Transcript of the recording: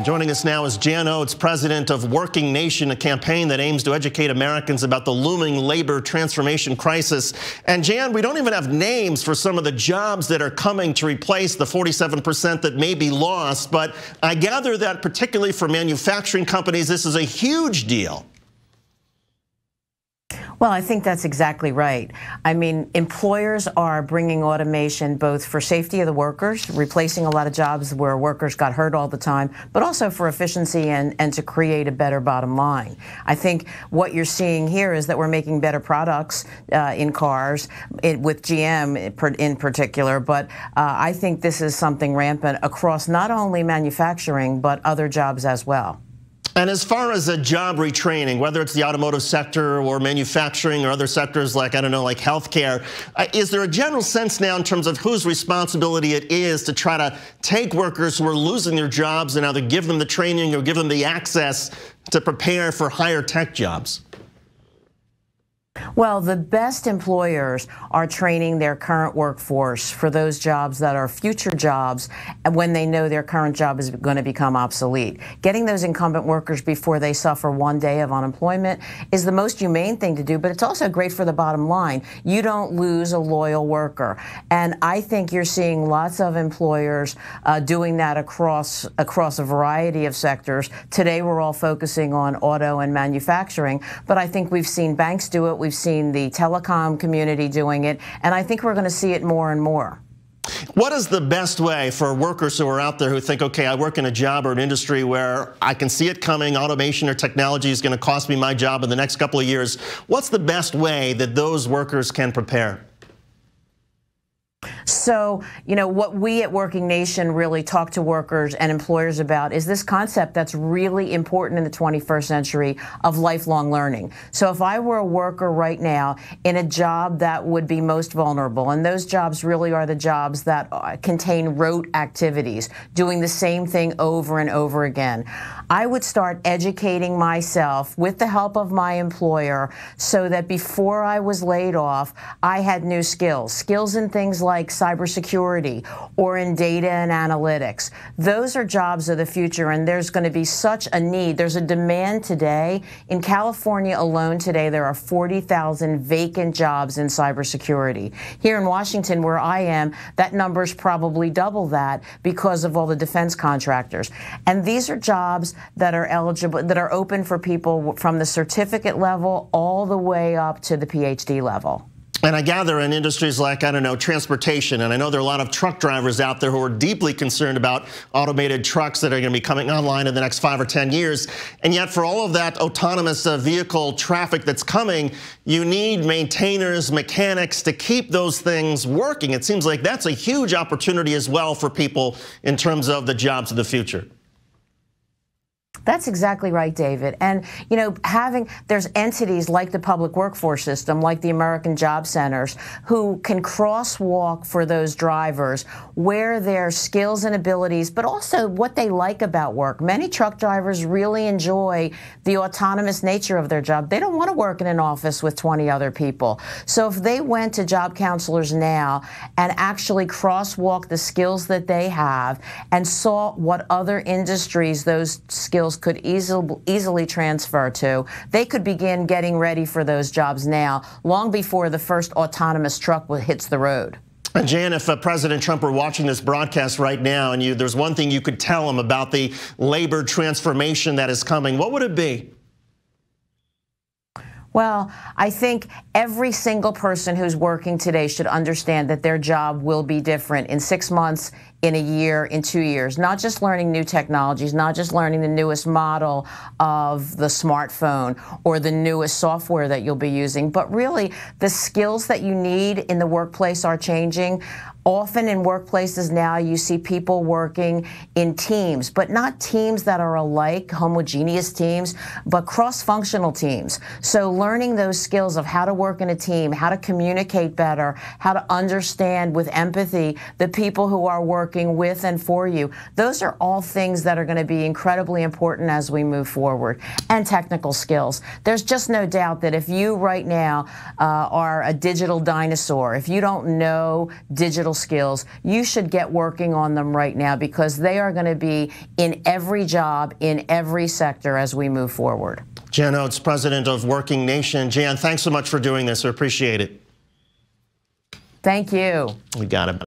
Joining us now is Jane Oates, president of WorkingNation, a campaign that aims to educate Americans about the looming labor transformation crisis. And Jan, we don't even have names for some of the jobs that are coming to replace the 47% that may be lost. But I gather that particularly for manufacturing companies, this is a huge deal. Well, I think that's exactly right. I mean, employers are bringing automation both for safety of the workers, replacing a lot of jobs where workers got hurt all the time, but also for efficiency and to create a better bottom line. I think what you're seeing here is that we're making better products in cars, with GM in particular, but I think this is something rampant across not only manufacturing, but other jobs as well. And as far as a job retraining, whether it's the automotive sector or manufacturing or other sectors like, I don't know, like healthcare, is there a general sense now in terms of whose responsibility it is to try to take workers who are losing their jobs and either give them the training or give them the access to prepare for higher tech jobs? Well, the best employers are training their current workforce for those jobs that are future jobs when they know their current job is going to become obsolete. Getting those incumbent workers before they suffer one day of unemployment is the most humane thing to do, but it's also great for the bottom line. You don't lose a loyal worker. And I think you're seeing lots of employers doing that across a variety of sectors. Today, we're all focusing on auto and manufacturing, but I think we've seen banks do it. We've seen the telecom community doing it, and I think we're going to see it more and more. What is the best way for workers who are out there who think, okay, I work in a job or an industry where I can see it coming, automation or technology is going to cost me my job in the next couple of years. What's the best way that those workers can prepare? So, you know, what we at WorkingNation really talk to workers and employers about is this concept that's really important in the 21st century of lifelong learning. So if I were a worker right now in a job that would be most vulnerable, and those jobs really are the jobs that contain rote activities, doing the same thing over and over again, I would start educating myself with the help of my employer so that before I was laid off, I had new skills in things like cybersecurity or in data and analytics. Those are jobs of the future, and there's going to be such a need. There's a demand today. In California alone today, there are 40,000 vacant jobs in cybersecurity. Here in Washington, where I am, that number's probably double that because of all the defense contractors. And these are jobs that are eligible, that are open for people from the certificate level all the way up to the PhD level. And I gather in industries like, I don't know, transportation, and I know there are a lot of truck drivers out there who are deeply concerned about automated trucks that are going to be coming online in the next 5 or 10 years. And yet for all of that autonomous vehicle traffic that's coming, you need maintainers, mechanics to keep those things working. It seems like that's a huge opportunity as well for people in terms of the jobs of the future. That's exactly right, David. And, you know, there's entities like the public workforce system, like the American Job Centers, who can crosswalk for those drivers where their skills and abilities, but also what they like about work. Many truck drivers really enjoy the autonomous nature of their job. They don't want to work in an office with 20 other people. So if they went to job counselors now and actually crosswalk the skills that they have and saw what other industries those skills could easily transfer to, they could begin getting ready for those jobs now, long before the first autonomous truck hits the road. And Jan, if President Trump were watching this broadcast right now and there's one thing you could tell him about the labor transformation that is coming, what would it be? Well, I think every single person who's working today should understand that their job will be different in 6 months, in a year, in 2 years. Not just learning new technologies, not just learning the newest model of the smartphone or the newest software that you'll be using, but really the skills that you need in the workplace are changing. Often in workplaces now, you see people working in teams, but not teams that are alike, homogeneous teams, but cross-functional teams. So learning those skills of how to work in a team, how to communicate better, how to understand with empathy the people who are working working with and for you. Those are all things that are going to be incredibly important as we move forward. And technical skills. There's just no doubt that if you right now are a digital dinosaur, if you don't know digital skills, you should get working on them right now, because they are going to be in every job, in every sector as we move forward. Jane Oates, president of WorkingNation. Jan, thanks so much for doing this. I appreciate it. Thank you. We got it.